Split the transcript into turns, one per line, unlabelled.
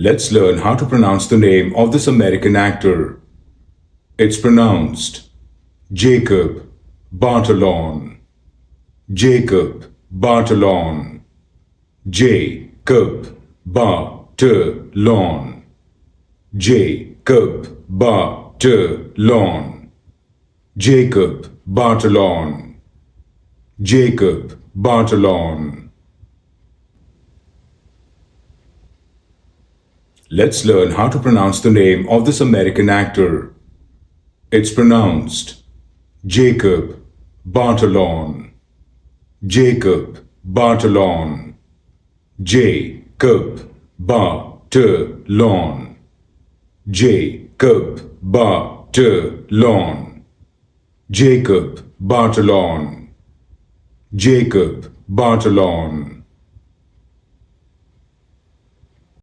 Let's learn how to pronounce the name of this American actor. It's pronounced Jacob Batalon. Jacob Batalon. Jacob Batalon. Jacob Batalon. Jacob Batalon. Jacob Batalon. Let's learn how to pronounce the name of this American actor. It's pronounced Jacob Batalon. Jacob Batalon. Jacob Batalon. Jacob Batalon. Jacob Batalon. Jacob Batalon.